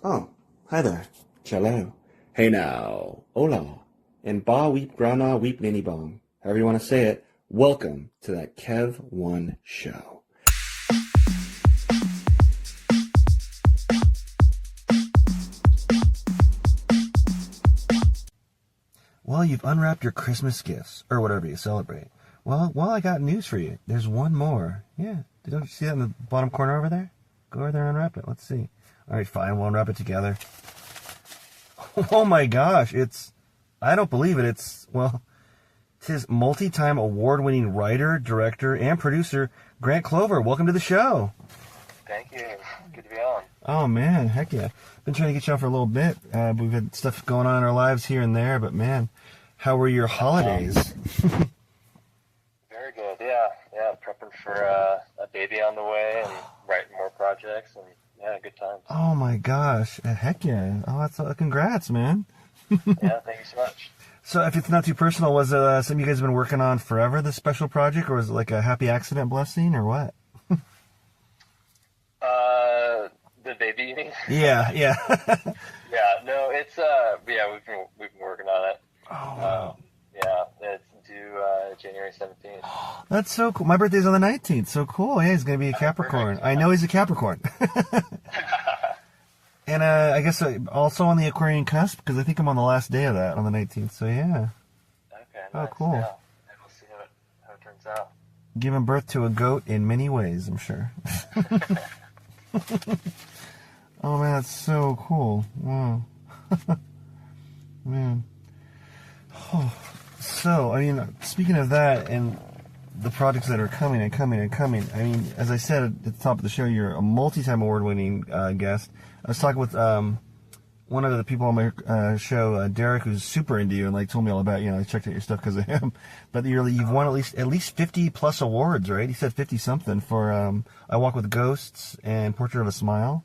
Oh, hi there. Cello. Hey now. Hola. And ba weep grana weep ninny bong. However you want to say it. Welcome to that Kev One show. Well, you've unwrapped your Christmas gifts, or whatever you celebrate. Well, I got news for you. There's one more. Yeah. Don't you see that in the bottom corner over there? Go over there and unwrap it. Let's see. All right, fine. We'll unwrap it together. Oh my gosh. I don't believe it. It's his multi-time award-winning writer, director, and producer, Grant Clover. Welcome to the show. Thank you. Good to be on. Oh, man. Heck yeah. Been trying to get you on for a little bit. We've had stuff going on in our lives here and there, but man, how were your holidays? Very good. Yeah. Prepping for a baby on the way and writing more projects and good times. Oh my gosh. Heck yeah. Oh, that's congrats, man. Yeah, thank you so much. So if it's not too personal, was it something you guys have been working on forever, this special project, or was it like a happy accident blessing, or what? The baby, you mean? Yeah. Yeah, no, it's we've been working on it. Oh, wow. It's due January 17th. That's so cool. My birthday's on the 19th, so cool. Yeah, he's going to be a Capricorn. I know he's a Capricorn. And I guess also on the Aquarian cusp, because I think I'm on the last day of that, on the 19th, so yeah. Okay, Oh, nice. cool. Yeah, and we'll see how it turns out. Giving birth to a goat in many ways, I'm sure. Oh, man, that's so cool. Wow. Man. Oh. So, I mean, speaking of that and the projects that are coming, I mean, as I said at the top of the show, you're a multi-time award-winning guest. I was talking with one of the people on my show, Derek, who's super into you and like told me all about you. I checked out your stuff because of him. But you've won at least 50 plus awards, right? He said 50 something for I Walk with Ghosts and Portrait of a Smile.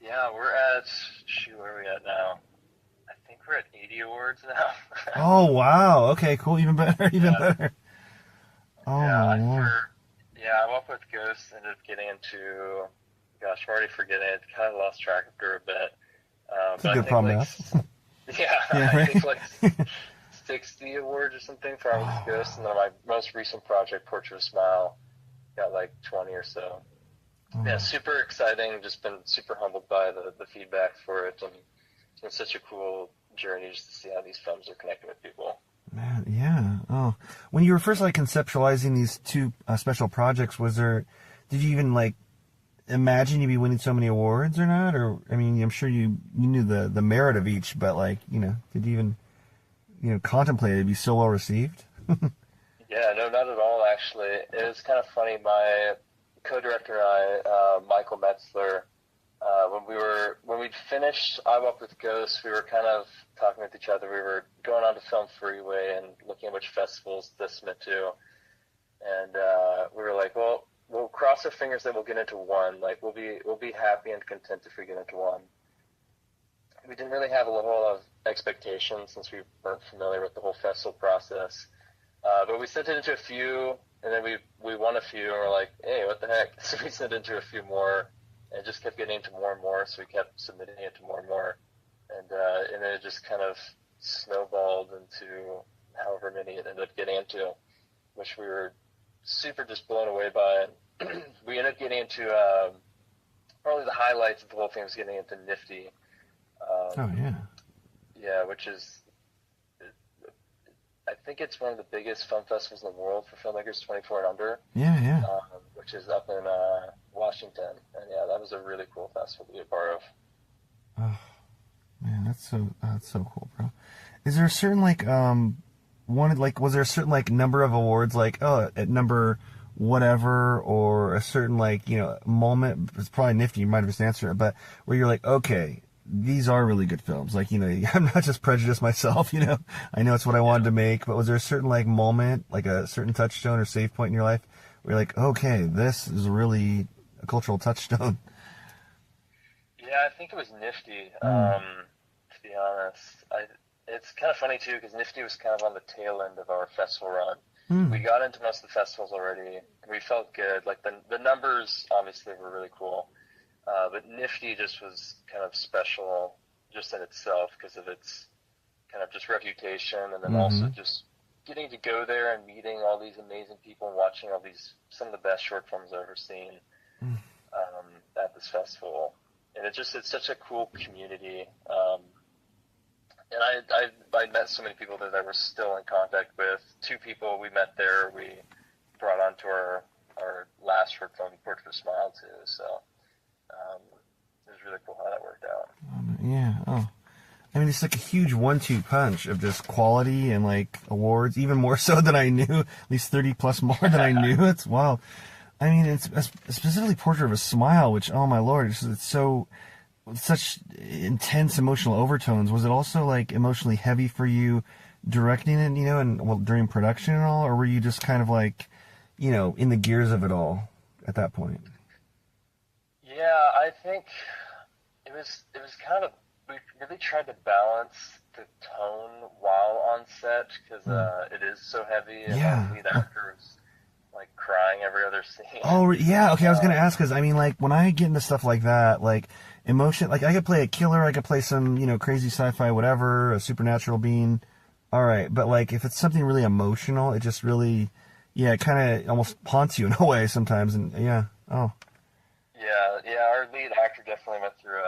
Yeah, we're at where are we at now? I think we're at 80 awards now. Oh wow! Okay, cool. Even better. Better. Oh my Lord. I Walk with Ghosts ended up getting into. Gosh, I'm already forgetting it. Kind of lost track after a bit. It's a good problem to have. I think like 60 awards or something for I Walk with Ghosts, and then my most recent project, Portrait of a Smile, got like 20 or so. Yeah, super exciting. Just been super humbled by the feedback for it, and it's such a cool journey just to see how these films are connecting with people. Man, yeah. Oh, when you were first like conceptualizing these two special projects, did you even like imagine you'd be winning so many awards or not? Or I mean, I'm sure you knew the merit of each, but like did you even contemplate it'd be so well received? Yeah, no, not at all. Actually, it was kind of funny. My co-director and I, Michael Metzler, when we'd finished I Walk with Ghosts, we were kind of talking with each other. We were going on to Film Freeway and looking at which festivals to submit to, and we were like, well, we'll cross our fingers that we'll get into one. Like we'll be happy and content if we get into one. We didn't really have a whole lot of expectations since we weren't familiar with the whole festival process, but we sent it into a few. And then we won a few, and we're like, hey, what the heck? So we sent into a few more, and it just kept getting into more and more, so we kept submitting it to more and more. And then it just kind of snowballed into however many it ended up getting into, which we were super just blown away by. We ended up getting into, probably the highlights of the whole thing was getting into Nifty. Oh, yeah. Yeah, which is... I think it's one of the biggest film festivals in the world for filmmakers 24 and under. Yeah. Which is up in Washington, and yeah, that was a really cool festival to be a part of. Oh man, that's so cool, bro. Is there a certain was there a certain number of awards at number whatever, or a certain moment? It's probably Nifty. You might have just answered it, but where you're like, okay, these are really good films. I'm not just prejudiced myself, I know it's what I wanted to make, but was there a certain moment, like a certain touchstone or save point in your life where you're like, okay, this is really a cultural touchstone? Yeah, I think it was Nifty, to be honest. It's kind of funny too, because Nifty was kind of on the tail end of our festival run. We got into most of the festivals already. We felt good. Like the numbers obviously were really cool. But Nifty just was kind of special just in itself because of its kind of just reputation, and then also just getting to go there and meeting all these amazing people and watching all these, some of the best short films I've ever seen at this festival. And it's such a cool community. And I met so many people that I was still in contact with. 2 people we met there, we brought onto our last short film, Portrait of Smile, too. So it was really cool how that worked out. Yeah. Oh, I mean, it's like a huge 1-2 punch of just quality and like awards, even more so than I knew. At least 30 plus more than I knew. It's wild. I mean, it's specifically Portrait of a Smile, which, oh my lord, it's so such intense emotional overtones. Was it also like emotionally heavy for you directing it, you know, and well, during production and all, or were you just kind of like, you know, in the gears of it all at that point? Yeah, I think it was kind of, we really tried to balance the tone while on set because it is so heavy, and the lead actor was like crying every other scene. Oh yeah, okay. I was gonna ask because I mean, like when I get into stuff like that, like emotion, like I could play a killer, I could play some, you know, crazy sci-fi, whatever, a supernatural being. All right, but like if it's something really emotional, it just really, yeah, it kind of almost haunts you in a way sometimes, and yeah, oh. Yeah, our lead actor definitely went through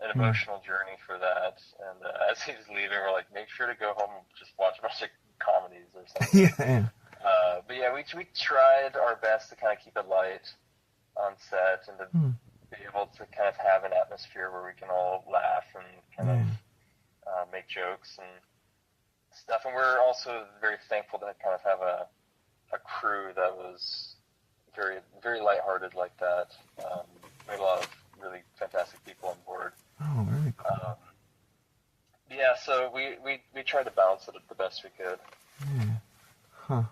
an emotional journey for that, and as he was leaving, we're like, make sure to go home and just watch a bunch of comedies or something. Yeah. But yeah, we tried our best to kind of keep it light on set and to be able to kind of have an atmosphere where we can all laugh and kind of make jokes and stuff. And we're also very thankful to kind of have a crew that was very, very lighthearted like that. We had a lot of really fantastic people on board. Oh, very cool. Yeah, so we tried to balance it the best we could. Yeah. Huh.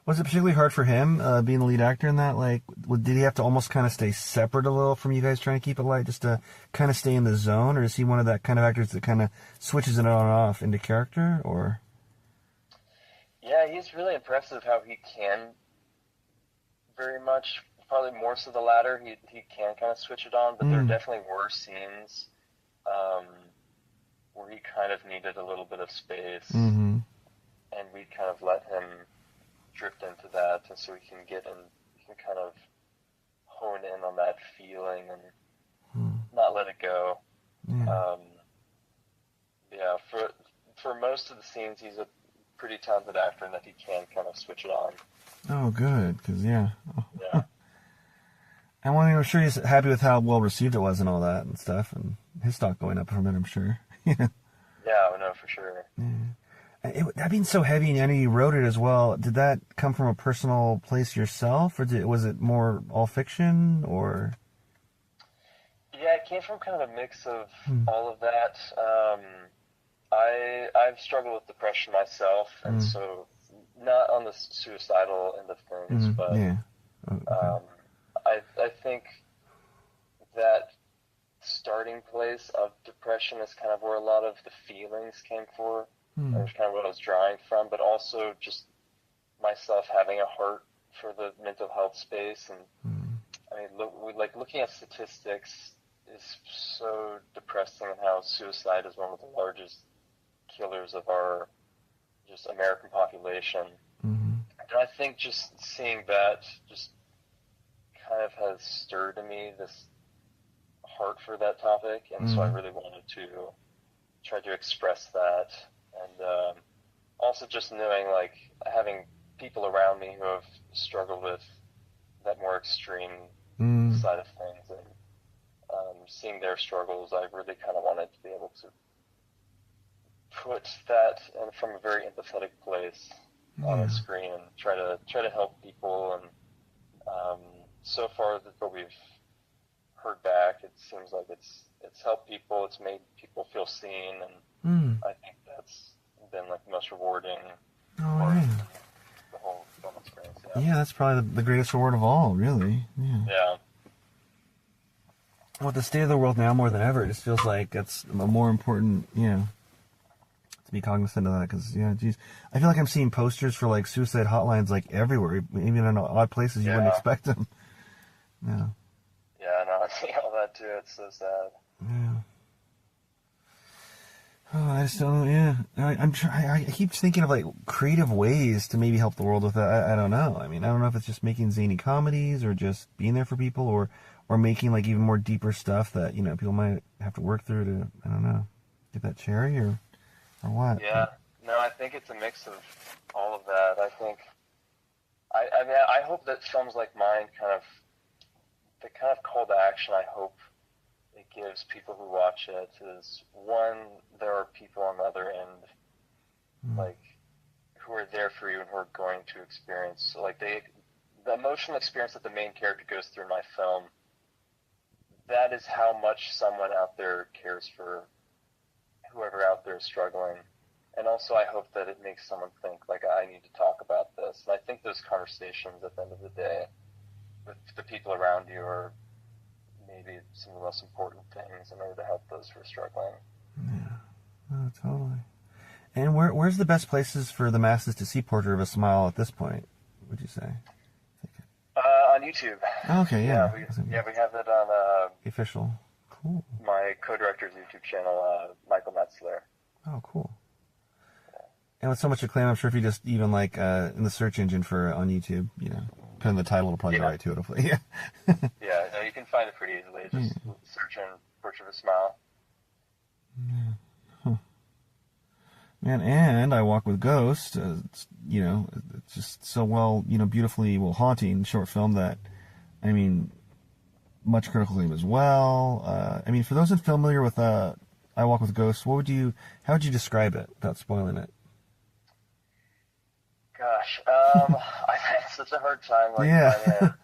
Was it particularly hard for him, being the lead actor in that? Like, did he have to almost kind of stay separate a little from you guys trying to keep it light just to kind of stay in the zone? Or is he one of that kind of actors that kind of switches it on and off into character, or? Yeah, he's really impressive how he can very much, probably more so the latter, he can kind of switch it on, but there definitely were scenes where he kind of needed a little bit of space, and we kind of let him drift into that, and so we can get in, we can kind of hone in on that feeling and not let it go. Yeah, for most of the scenes, he's a pretty talented actor in that he can kind of switch it on. Oh, good, because yeah. Yeah. I'm sure he's happy with how well received it was and all that and stuff, and his stock going up from it, I'm sure. Yeah, no, for sure. That being so heavy, and I know you wrote it as well, did that come from a personal place yourself, or was it more all fiction, or? Yeah, it came from kind of a mix of all of that. I've struggled with depression myself, and so not on the suicidal end of things, but I think that starting place of depression is kind of where a lot of the feelings came from. It was kind of what I was drawing from, but also just myself having a heart for the mental health space. And I mean, looking at statistics is so depressing, and how suicide is one of the largest killers of our just American population. And I think just seeing that just kind of has stirred in me this heart for that topic, and so I really wanted to try to express that. And also just knowing, like, having people around me who have struggled with that more extreme side of things, and seeing their struggles, I really kind of wanted to be able to put that from a very empathetic place on the screen and try to help people. And so far, what we've heard back, it seems like it's helped people, it's made people feel seen, and I think that's been like the most rewarding part of the whole film experience. Yeah, that's probably the greatest reward of all, really. Yeah. Well, the state of the world now more than ever, it just feels like it's a more important, to be cognizant of that, because, geez, I feel like I'm seeing posters for, like, suicide hotlines, like, everywhere, even in odd places you wouldn't expect them. Yeah. Yeah, no, I see all that that too. It's so sad. Yeah. Oh, I just don't know. Yeah, I keep thinking of like creative ways to maybe help the world with that. I don't know. I mean, I don't know if it's just making zany comedies or just being there for people, or making like even more deeper stuff that people might have to work through to, I don't know, get that cherry or what. Yeah. No, I think it's a mix of all of that. I think. I mean, I hope that films like mine the kind of call to action I hope it gives people who watch it is, one, there are people on the other end, like, who are there for you and who are going to experience, so, like, the emotional experience that the main character goes through in my film, that is how much someone out there cares for whoever out there is struggling. And also I hope that it makes someone think, like, I need to talk about this. And I think those conversations at the end of the day with the people around you are maybe some of the most important things in order to help those who are struggling. Yeah, oh, totally. And where's the best places for the masses to see Portrait of a Smile at this point, would you say? On YouTube. Oh, okay, yeah. We have it on the official. Cool. My co-director's YouTube channel, Michael Metzler. Oh, cool. And with so much acclaim, I'm sure if you just even like in the search engine for on YouTube, put in the title, it'll probably go right to it. Hopefully, yeah. Yeah, no, you can find it pretty easily. Just search in "Portrait of a Smile." Yeah. Huh. Man, and I Walk with Ghosts. It's just so beautifully haunting short film that, I mean, much critical acclaim as well. I mean, for those unfamiliar with I Walk with Ghosts, how would you describe it without spoiling it? Gosh, I had such a hard time finding a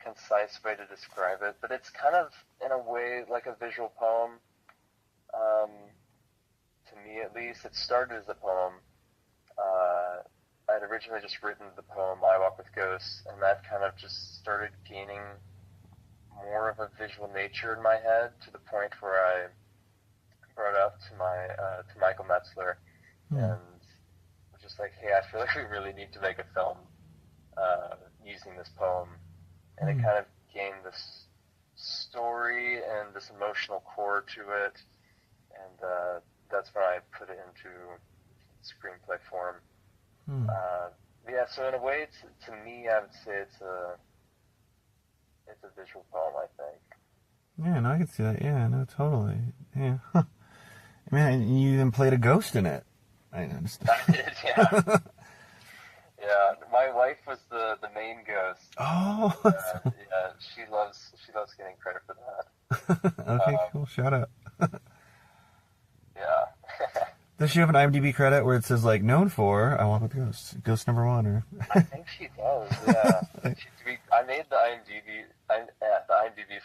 concise way to describe it, but it's kind of, in a way, like a visual poem. To me, at least, it started as a poem. I'd originally just written the poem "I Walk with Ghosts," and that kind of just started gaining more of a visual nature in my head, to the point where I brought up to Michael Metzler, and just like, hey, I feel like we really need to make a film using this poem. And it kind of gained this story and this emotional core to it. And that's when I put it into screenplay form. So in a way, to me, I would say it's a visual poem, I think. Yeah, no, I can see that. Yeah, no, totally. Yeah. Man, you even played a ghost in it. I understand. I did, yeah. Yeah, my wife was the main ghost. Oh. Yeah, she loves getting credit for that. Okay, cool. Shout out. Yeah. Does she have an IMDb credit where it says like known for I Walk with Ghosts, Ghost number 1, or? I think she does. Yeah. I made the IMDb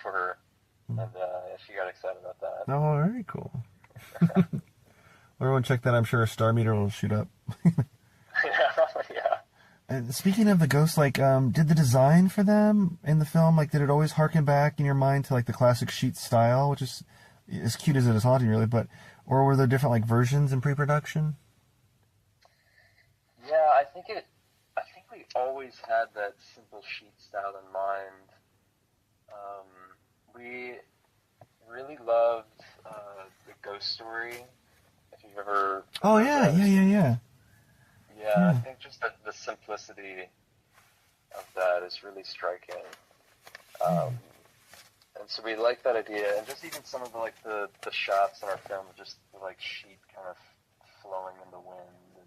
for her, and she got excited about that. Oh, very cool. Everyone check that. I'm sure a star meter will shoot up. Yeah. And speaking of the ghosts, like, did the design for them in the film, like, did it always harken back in your mind to like the classic Sheet style, which is as cute as it is haunting, really? Or were there different like versions in pre-production? Yeah, I think we always had that simple Sheet style in mind. We really loved the Ghost Story. If you've ever. Oh yeah. Yeah, I think just the simplicity of that is really striking. And so we like that idea, and just even some of the shots in our film, just the like sheet kind of flowing in the wind, and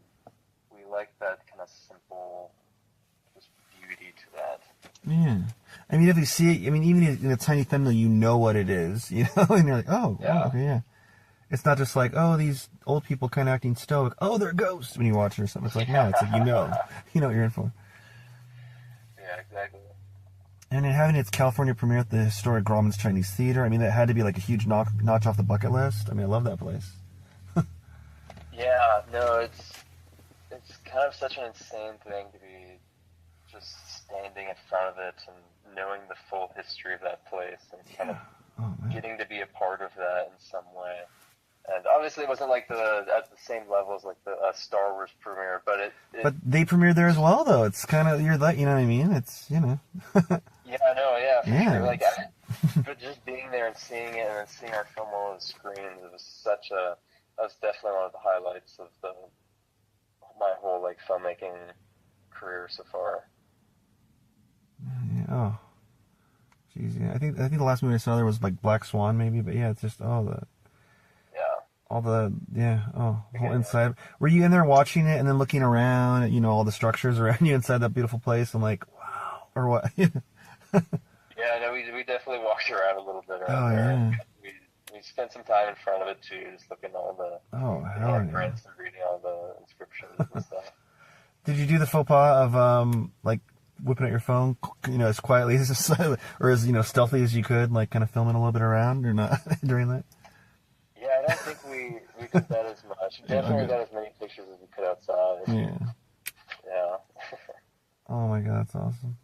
we like that kind of simple, just beauty to that. Yeah, I mean, if you see it, I mean, even in a tiny thumbnail, you know what it is, and you're like, oh, yeah. Wow, okay, yeah. It's not just like, oh, these old people kind of acting stoic. Oh, they're ghosts when you watch it or something. It's like, no, it's like, you know what you're in for. Yeah, exactly. And then having its California premiere at the historic Grauman's Chinese Theater, I mean, that had to be like a huge notch off the bucket list. I mean, I love that place. Yeah, no, it's kind of such an insane thing to be just standing in front of it and knowing the full history of that place and kind of getting to be a part of that in some way. And obviously it wasn't like at the same level as like the Star Wars premiere, but But they premiered there as well, though. It's kind of, you know what I mean? It's, Yeah, I know, yeah, for sure. Like, but just being there and seeing it and then seeing our film on the screens, it was that was definitely one of the highlights of my whole like filmmaking career so far. Yeah, oh, jeez, yeah. I think the last movie I saw there was like Black Swan, maybe. But yeah, it's just Yeah. Whole inside. Were you in there watching it and then looking around at, all the structures around you inside that beautiful place? I'm like, wow, or what? Yeah, no, we definitely walked around a little bit around Oh there. yeah. We spent some time in front of it too, just looking at all the Hell yeah. handprints and reading all the inscriptions and stuff. Did you do the faux pas of like whipping out your phone, as quietly as or as stealthy as you could, like kind of filming a little bit around, or not during that? Yeah, I don't think we did that as much. Definitely got as many pictures as we could outside. Yeah. Yeah. Oh my god, that's awesome.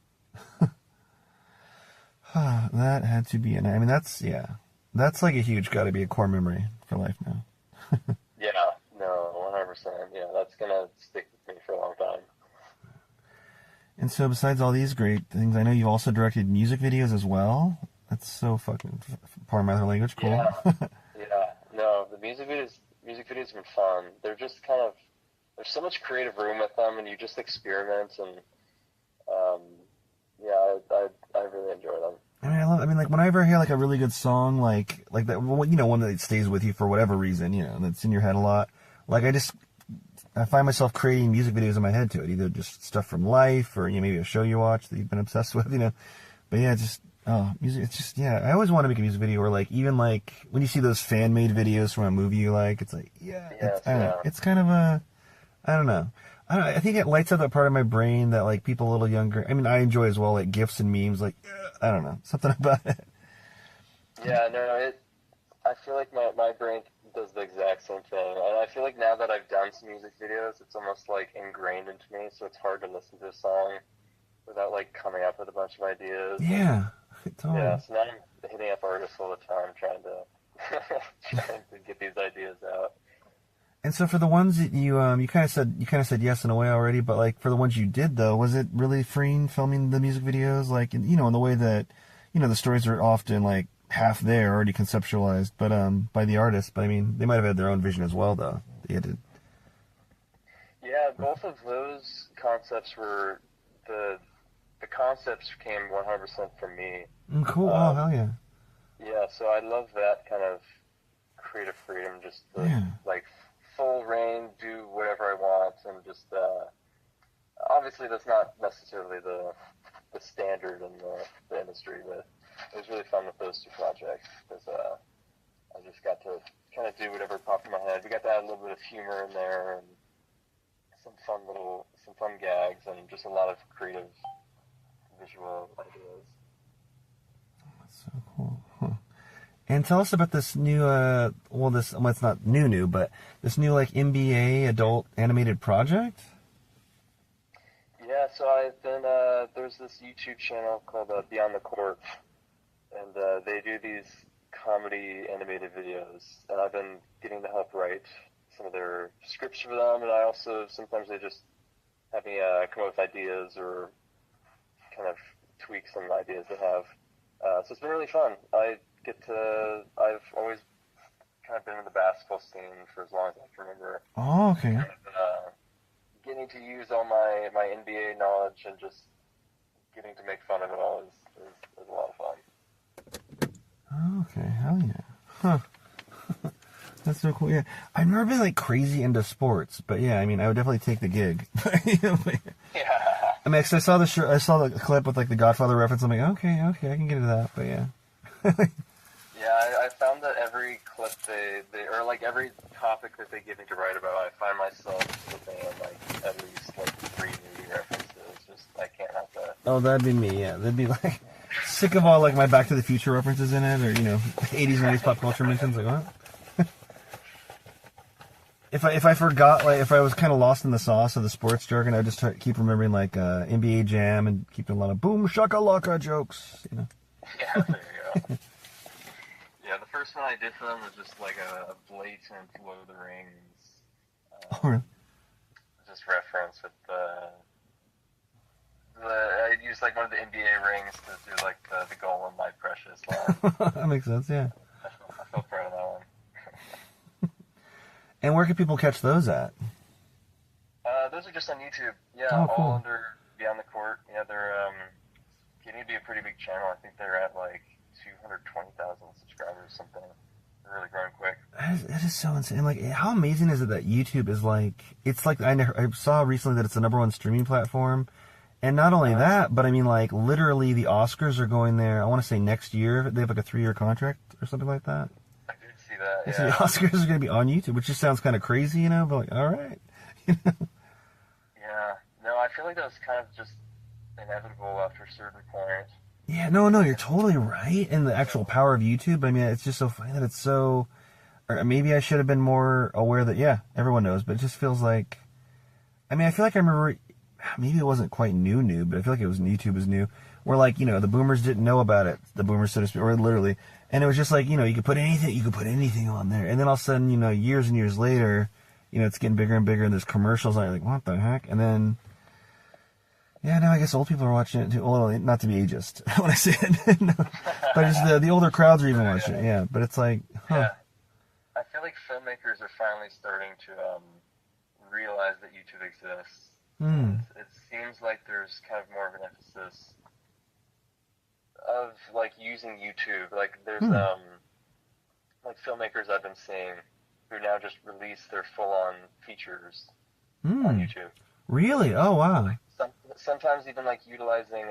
That had to be I mean, that's like a huge, got to be a core memory for life now. Yeah, no, 100%. Yeah, that's gonna stick with me for a long time. And so, besides all these great things, I know you've also directed music videos as well. That's so fucking part of my other language. Cool. Yeah, yeah. No, the music videos have been fun. They're just kind of there's so much creative room with them, and you just experiment and yeah, I really enjoy them. I mean, like whenever I hear like a really good song, like that, one that stays with you for whatever reason, that's in your head a lot. Like I find myself creating music videos in my head to it, either just stuff from life or maybe a show you watch that you've been obsessed with, But yeah, music. It's just I always want to make a music video, or like even like when you see those fan made videos from a movie you like, it's like it's kind of I don't know. I think it lights up that part of my brain that like people a little younger. I mean, I enjoy as well, like GIFs and memes. Like I don't know, something about it. Yeah, no, I feel like my brain does the exact same thing, and I feel like now that I've done some music videos, it's almost like ingrained into me. So it's hard to listen to a song without like coming up with a bunch of ideas. Yeah, totally. Yeah, so now I'm hitting up artists all the time, trying to get these ideas out. And so for the ones that you kind of said yes in a way already, but like for the ones you did though, was it really freeing filming the music videos? Like in the way that the stories are often like half there, already conceptualized, but by the artist. But I mean, they might have had their own vision as well, though. They had to. Yeah, both of those concepts were the concepts came 100% from me. Cool. Oh hell yeah. Yeah, so I love that kind of creative freedom, just like full reign, do whatever I want, and just obviously that's not necessarily the standard in the industry, but it was really fun with those two projects because I just got to kind of do whatever popped in my head. We got to add a little bit of humor in there and some fun gags and just a lot of creative visual ideas. That's so cool. Huh. And tell us about this new, it's not new, but this new like NBA adult animated project. Yeah, so I've been there's this YouTube channel called Beyond the Court, and they do these comedy animated videos, and I've been getting to help write some of their scripts for them, and I also sometimes they just have me come up with ideas or kind of tweak some ideas they have. So it's been really fun. I've always kind of been in the basketball scene for as long as I can remember. Oh, okay. Kind of, getting to use all my NBA knowledge and just getting to make fun of it all is a lot of fun. Okay, hell yeah. Huh. That's so cool. Yeah, I've never been like crazy into sports, but yeah, I mean, I would definitely take the gig. Yeah. I mean, 'cause I saw the clip with like the Godfather reference. I'm like, okay, I can get into that. But yeah. Yeah, I found that every clip or like every topic that they give me to write about, I find myself slipping in like at least like 3 movie references. Just I can't have that. Oh, that'd be me. Yeah, that'd be like sick of all like my Back to the Future references in it, or 80s, 90s pop culture mentions. Like what? If I forgot, like if I was kind of lost in the sauce of the sports jargon, I'd just keep remembering like NBA Jam and keeping a lot of boom shakalaka jokes. Yeah, there you go. Yeah, the first one I did for them was just like a blatant Lord of the Rings Really? just reference with the I use like one of the NBA rings to do like the goal in My Precious line. That makes sense, yeah. I feel proud of that one. And where can people catch those at? Those are just on YouTube. Yeah, Oh, cool. all under Beyond the Court. Yeah, they're getting to be a pretty big channel. I think they're at like 220,000 subscribers or something. They're really growing quick. That is so insane. Like, how amazing is it that YouTube is like, it's like, I saw recently that it's the #1 streaming platform. And not only that, but I mean, like, literally the Oscars are going there, I want to say next year. They have like a 3-year contract or something like that. I did see that, Yeah. So the Oscars are going to be on YouTube, which just sounds kind of crazy, but like, all right. Yeah. No, I feel like that was kind of just inevitable after a certain point. Yeah, no, you're totally right. And the actual power of YouTube, I mean, it's just so funny that it's so, or maybe I should have been more aware that, yeah, everyone knows, but it just feels like, I mean, I feel like I remember, maybe it wasn't quite new, but I feel like it was YouTube was new, where like, the boomers didn't know about it, the boomers, so to speak, or literally, and it was just like, you could put anything on there, and then all of a sudden, years and years later, it's getting bigger and bigger, and there's commercials, and you're like, what the heck, and then, yeah, now I guess old people are watching it too. Well, not to be ageist when I say it, no, but just the older crowds are even watching it. Yeah, but it's like, huh. Yeah. I feel like filmmakers are finally starting to realize that YouTube exists. It seems like there's kind of more of an emphasis of like using YouTube. Like there's like filmmakers I've been seeing who now just release their full-on features on YouTube. Really? Oh wow. Sometimes even like utilizing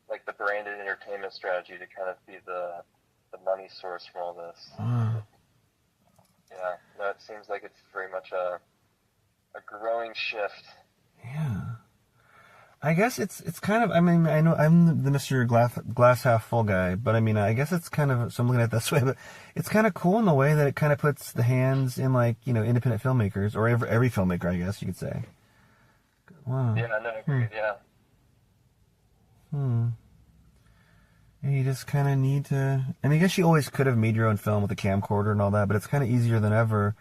like the branded entertainment strategy to kind of be the money source from all this. Yeah, no, it seems like it's very much a growing shift. Yeah. I guess it's kind of, I mean, I know I'm the Mr. Glass half full guy, but I mean, I guess it's kind of, so I'm looking at it this way, but it's kind of cool in the way that it kind of puts the hands in like, independent filmmakers, or every filmmaker, I guess you could say. Wow. Yeah, no, agreed, yeah. And you just kind of need to, I mean, I guess you always could have made your own film with a camcorder and all that, but it's kind of easier than ever.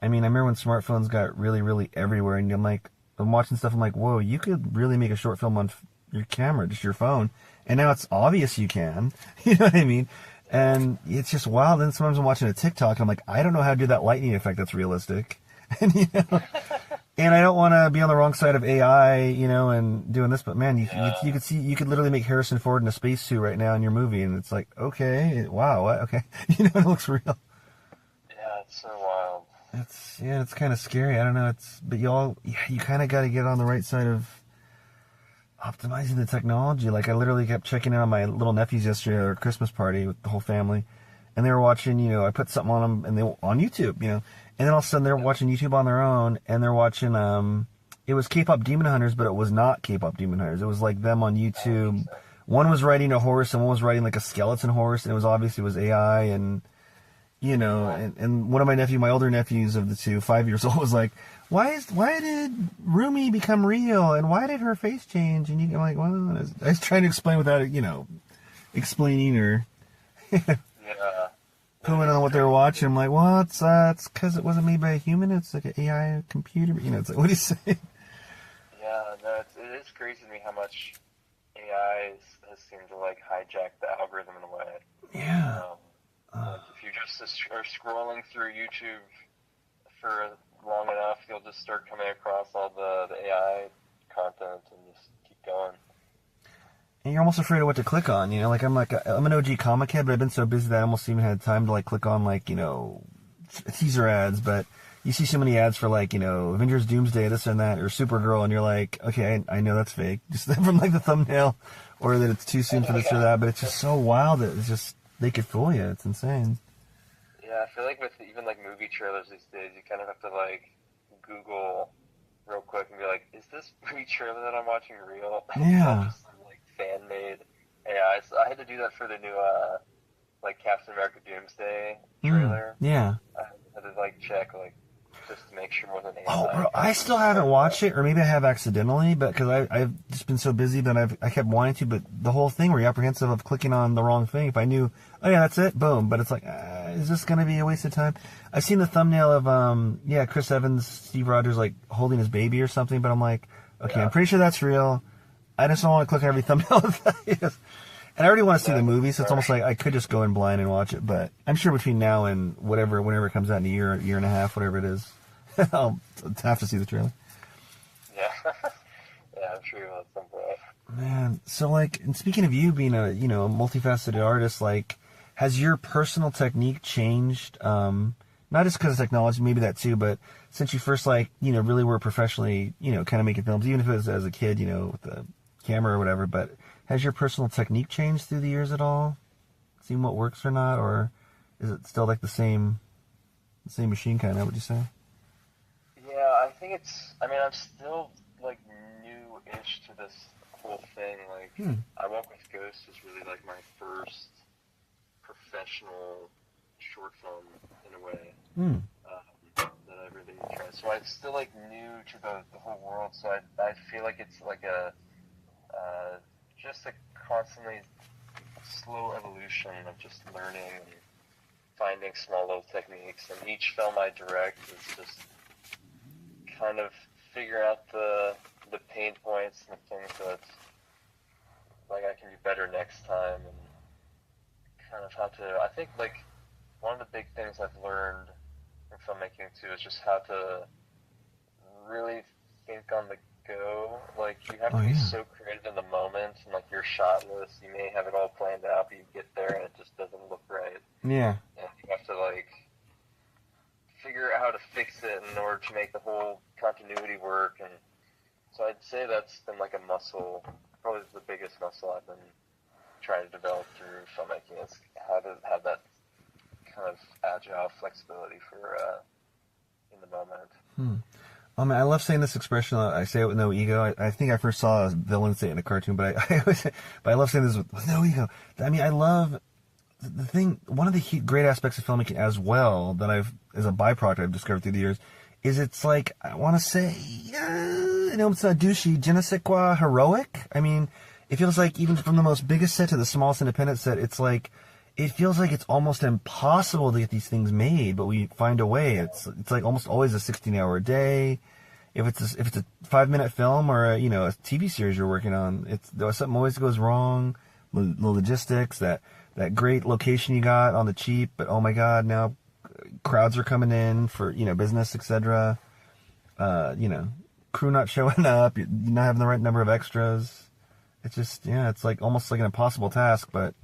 I mean, I remember when smartphones got really, really everywhere, and I'm watching stuff, I'm like, whoa, you could really make a short film on your camera, just your phone. And now it's obvious you can. You know what I mean? And it's just wild. Then sometimes I'm watching a TikTok, and I'm like, I don't know how to do that lightning effect that's realistic. And, and I don't want to be on the wrong side of AI, and doing this, but man, you could see, you could literally make Harrison Ford in a spacesuit right now in your movie, and it's like, okay, wow, what? Okay. It looks real. Yeah, it's so wild. It's kind of scary. I don't know. But you kind of got to get on the right side of optimizing the technology. Like I literally kept checking in on my little nephews yesterday at our Christmas party with the whole family, and they were watching. I put something on them, and they on YouTube. And then all of a sudden they're watching YouTube on their own, and they're watching. It was K-pop Demon Hunters, but it was not K-pop Demon Hunters. It was like them on YouTube. One was riding a horse, and one was riding like a skeleton horse, and it was AI and. And one of my older nephews of the two, 5 years old, was like, why did Rumi become real, and why did her face change? And I'm like, well, I was trying to explain without, explaining or pulling on what they were watching. I'm like, well, it's because it wasn't made by a human. It's like an AI computer. It's like, what do you say? Yeah, no, it is crazy to me how much AI has seemed to like hijack the algorithm in a way. Yeah. Like if you just are scrolling through YouTube for long enough, you'll just start coming across all the AI content and just keep going. And you're almost afraid of what to click on, Like I'm an OG comic head, but I've been so busy that I almost even had time to like click on like teaser ads. But you see so many ads for like Avengers Doomsday, this and that, or Supergirl, and you're like, okay, I know that's fake, just from like the thumbnail, or that it's too soon for this or that. But it's just so wild that it's just. They could fool you. It's insane. Yeah, I feel like with even like movie trailers these days, you kind of have to like Google real quick and be like, is this movie trailer that I'm watching real? Yeah. Just some, like fan-made AI. So I had to do that for the new like Captain America Doomsday trailer. Yeah. I had to like check like just to make sure it wasn't AI. Oh, bro, I still haven't watched it, or maybe I have accidentally, but because I've just been so busy that I kept wanting to, but the whole thing where you're apprehensive of clicking on the wrong thing. If I knew, oh yeah, that's it, boom. But it's like, is this going to be a waste of time? I've seen the thumbnail of, Chris Evans, Steve Rogers, like holding his baby or something, but I'm like, okay, yeah. I'm pretty sure that's real. I just don't want to click on every thumbnail. Yes. And I already want to see the movie, so it's almost like I could just go in blind and watch it. But I'm sure between now and whenever it comes out in a year and a half, whatever it is, I'll have to see the trailer. Yeah. Yeah, I'm sure you will at some point. Man, so like, and speaking of you being a a multifaceted artist, like, has your personal technique changed? Not just because of technology, maybe that too, but since you first really were professionally, kind of making films, even if it was as a kid, with the camera or whatever. But has your personal technique changed through the years at all? Seeing what works or not, or is it still like the same machine kind of? Would you say? Yeah, I think it's. I mean, I'm still like new-ish to this whole thing. Like, I Walk with Ghosts is really like my first professional short film in a way that I really tried. So I'm still like new to the whole world. So I feel like it's like a just a constantly slow evolution of just learning and finding small little techniques. And each film I direct is just kind of figure out the pain points and the things that like I can do better next time, and kind of how to. I think like one of the big things I've learned in filmmaking too is just how to really think on the go. Like you have to be so creative in the moment, and like you're shot list, you may have it all planned out, but you get there and it just doesn't look right. Yeah. And you have to like figure out how to fix it in order to make the whole continuity work. And so I'd say that's been like a muscle, probably the biggest muscle I've been trying to develop through filmmaking, is how to have that kind of agile flexibility for in the moment. I love saying this expression. I say it with no ego. I think I first saw a villain say it in a cartoon, but I love saying this with no ego. I mean, I love the thing. One of the great aspects of filmmaking as well that as a byproduct I've discovered through the years, is it's like, I want to say, it's not douchey, je ne sais quoi heroic. I mean, it feels like even from the most biggest set to the smallest independent set, it feels like it's almost impossible to get these things made, but we find a way. It's like almost always a 16-hour day. If it's a 5-minute film or a TV series you're working on, something always goes wrong. The logistics, that great location you got on the cheap, but oh my God, now crowds are coming in for business, etc. Crew not showing up, you're not having the right number of extras. It's just it's like almost like an impossible task, but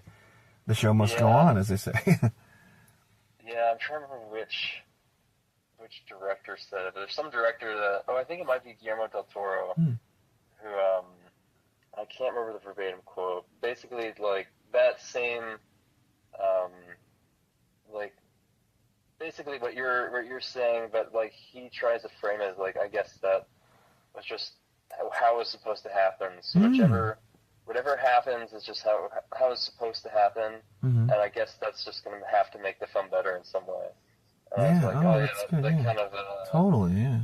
the show must go on, as they say. Yeah, I'm trying to remember which director said it. But there's some director that I think it might be Guillermo del Toro, who I can't remember the verbatim quote. Basically, like that same, like basically what you're saying, but like he tries to frame it as like, I guess that was just how it was supposed to happen. So whatever happens is just how it's supposed to happen, and I guess that's just going to have to make the film better in some way. And I was like, that's good. that kind of Totally, yeah.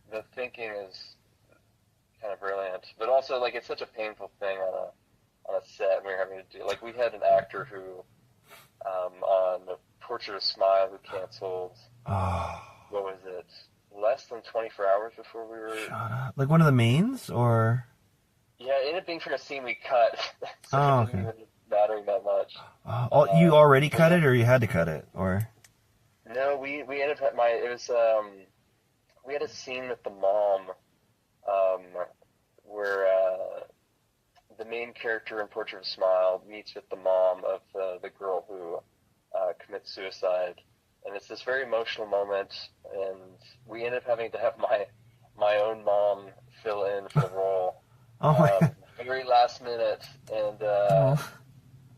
The thinking is kind of brilliant, but also like it's such a painful thing on a set we were having to do. Like we had an actor who on the Portrait of Smile who canceled. What was it? Less than 24 hours before we were. Shut up. Like one of the mains, or? Yeah, it ended up being from a scene we cut. So it didn't even mattering that much. You already cut it, or you had to cut it, or? No, we ended up we had a scene with the mom, where the main character in Portrait of a Smile meets with the mom of the girl who commits suicide, and it's this very emotional moment, and we ended up having to have my own mom fill in for the role. Very last minute, and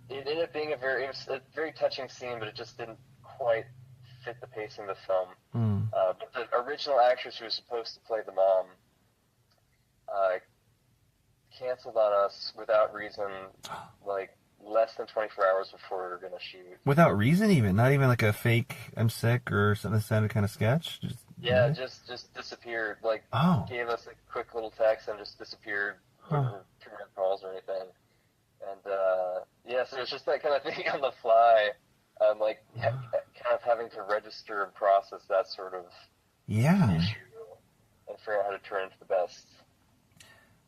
it ended up being it was a very touching scene, but it just didn't quite fit the pacing of the film. But the original actress who was supposed to play the mom canceled on us without reason, like less than 24 hours before we were going to shoot. Without reason, even? Not even like a fake "I'm sick" or something that sounded kind of sketch? Just disappeared. Like, gave us a quick little text and just disappeared. Never returned calls or anything. And so it's just that kind of thing on the fly. Like kind of having to register and process that sort of issue and figure out how to turn it into the best.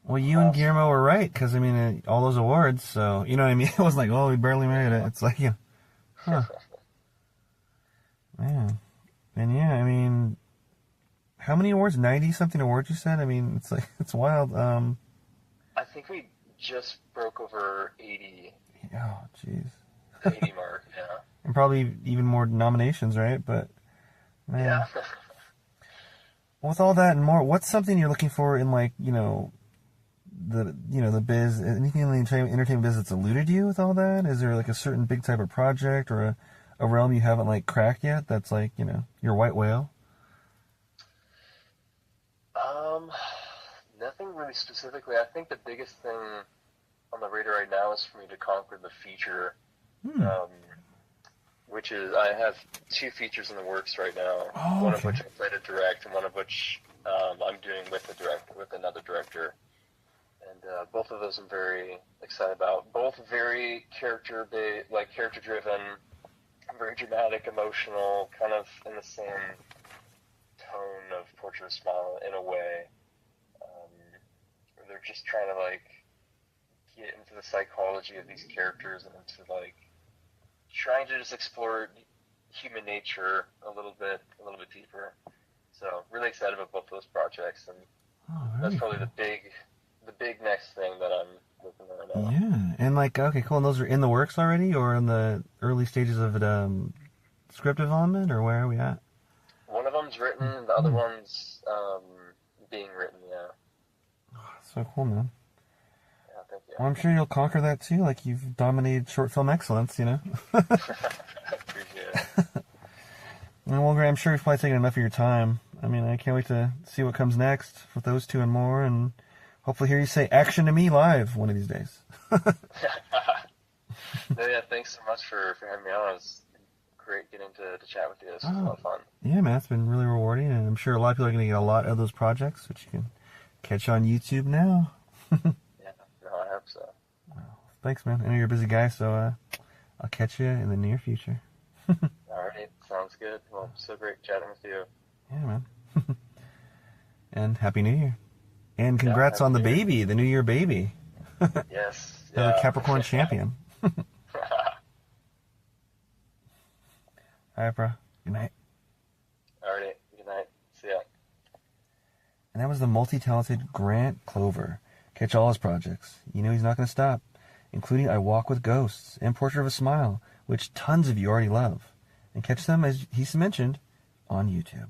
Well, you and Guillermo were right, because, I mean, all those awards, so, you know what I mean? It was like, oh, we barely made it. It's like, yeah, huh, man. And yeah, I mean, how many awards? 90-something awards, you said? I mean, it's like, it's wild. I think we just broke over 80, Oh, jeez. 80 mark, yeah. And probably even more nominations, right? But, man. Yeah. With all that and more, what's something you're looking for in, like, the biz, anything in the entertainment biz that's eluded you with all that? Is there like a certain big type of project or a realm you haven't like cracked yet that's like, your white whale? Nothing really specifically. I think the biggest thing on the radar right now is for me to conquer the feature, which is I have 2 features in the works right now. Oh, one okay. of which I plan to direct, and one of which I'm doing with another director. And both of those I'm very excited about. Both very character-driven, very dramatic, emotional, kind of in the same tone of Portrait of a Smile in a way. They're just trying to like get into the psychology of these characters and into like trying to just explore human nature a little bit deeper. So really excited about both those projects, and that's probably cool. the big next thing that I'm working on right now. Yeah, and like, okay, cool. And those are in the works already, or in the early stages of it, script development, or where are we at? One of them's written, the other one's being written. Yeah. So cool, man. Yeah, thank you. Well, I'm sure you'll conquer that too. Like you've dominated short film excellence, I appreciate it. And well, Grant, I'm sure we've probably taken enough of your time. I mean, I can't wait to see what comes next with those 2 and more, and hopefully hear you say action to me live one of these days. Yeah, thanks so much for having me on. It was great getting to chat with you. This was a lot of fun. Yeah, man, it's been really rewarding, and I'm sure a lot of people are going to get a lot of those projects, which you can catch on YouTube now. Yeah, no, I hope so. Thanks, man. I know you're a busy guy, so I'll catch you in the near future. Alrighty, sounds good. Well, so great chatting with you. Yeah, man. And Happy New Year. And congrats on the baby, the New Year baby. Yes. Another Yeah. Capricorn champion. All right, bro. Good night. Alrighty, good night. See ya. And that was the multi-talented Grant Clover. Catch all his projects. You know he's not going to stop, including I Walk with Ghosts and Portrait of a Smile, which tons of you already love. And catch them, as he's mentioned, on YouTube.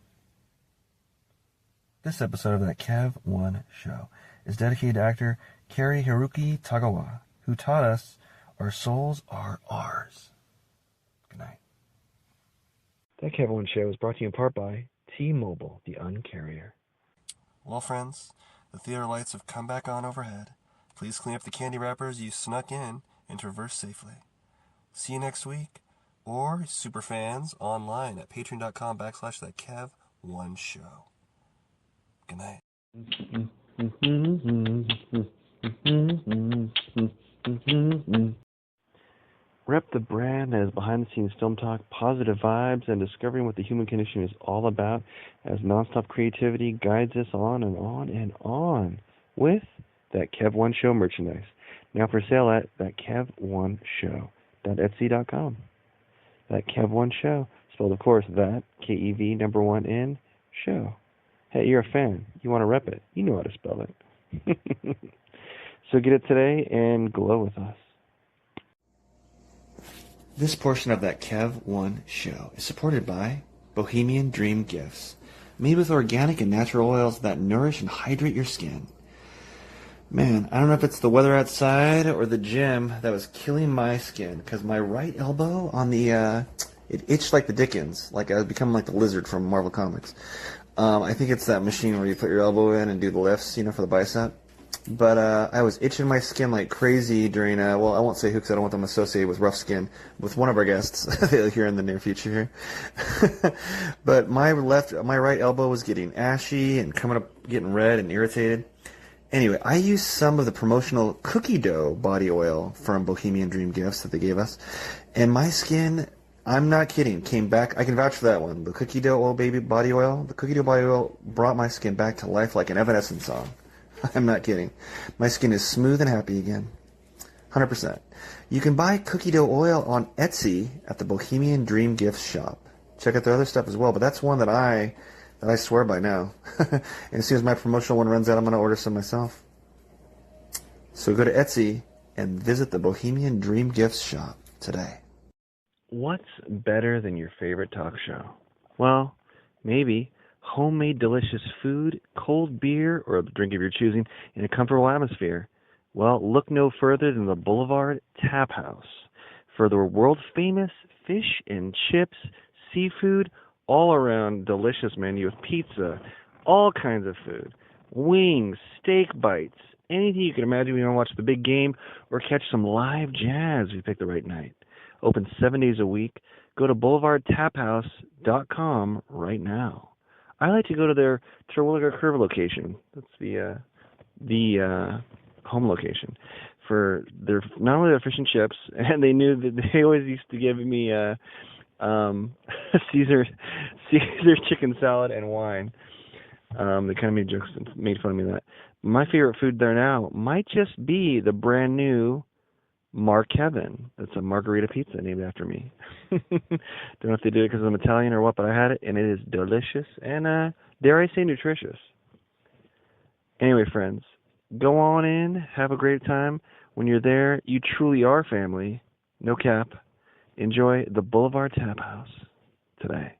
This episode of That Kev 1 Show is dedicated to actor Kari Haruki Tagawa, who taught us our souls are ours. Good night. That Kev 1 Show is brought to you in part by T-Mobile, the Uncarrier. Well, friends, the theater lights have come back on overhead. Please clean up the candy wrappers you snuck in and traverse safely. See you next week, or superfans online at patreon.com/thatkev1show. Good night. Rep the brand as behind-the-scenes film talk, positive vibes, and discovering what the human condition is all about as nonstop creativity guides us on and on and on with That Kev 1 Show merchandise. Now for sale at thatkev1show.etsy.com. That Kev 1 Show, spelled of course that, K-E-V, number 1 N, show. Hey, you're a fan. You want to rep it. You know how to spell it. So get it today and glow with us. This portion of That Kev 1 Show is supported by Bohemian Dream Gifts, made with organic and natural oils that nourish and hydrate your skin. Man, I don't know if it's the weather outside or the gym that was killing my skin, because my right elbow on the, it itched like the Dickens, like I was becoming like the lizard from Marvel Comics. I think it's that machine where you put your elbow in and do the lifts, for the bicep. But I was itching my skin like crazy during, well, I won't say who because I don't want them associated with rough skin, with one of our guests here in the near future here. But my right elbow was getting ashy and coming up, getting red and irritated. Anyway, I used some of the promotional cookie dough body oil from Bohemian Dream Gifts that they gave us, and my skin, I'm not kidding, came back. I can vouch for that one. The cookie dough oil baby body oil, the cookie dough body oil brought my skin back to life like an Evanescence song. I'm not kidding. My skin is smooth and happy again. 100%. You can buy cookie dough oil on Etsy at the Bohemian Dream Gifts shop. Check out their other stuff as well, but that's one that I swear by now. And as soon as my promotional one runs out, I'm going to order some myself. So go to Etsy and visit the Bohemian Dream Gifts shop today. What's better than your favorite talk show? Well, maybe homemade delicious food, cold beer, or a drink of your choosing in a comfortable atmosphere. Well, look no further than the Boulevard Tap House for the world-famous fish and chips, seafood, all-around delicious menu with pizza, all kinds of food, wings, steak bites, anything you can imagine when you want to watch the big game or catch some live jazz if you pick the right night. Open 7 days a week. Go to boulevardtaphouse.com right now. I like to go to their Terwilliger Curve location. That's the home location for their not only their fish and chips, and they knew that they always used to give me Caesar chicken salad and wine. They kind of made jokes and made fun of me of that. My favorite food there now might just be the brand new Mark Heaven. It's a margarita pizza named after me. Don't know if they did it because I'm Italian or what, but I had it, and it is delicious and, dare I say, nutritious. Anyway, friends, go on in, have a great time. When you're there, you truly are family. No cap. Enjoy the Boulevard Tap House today.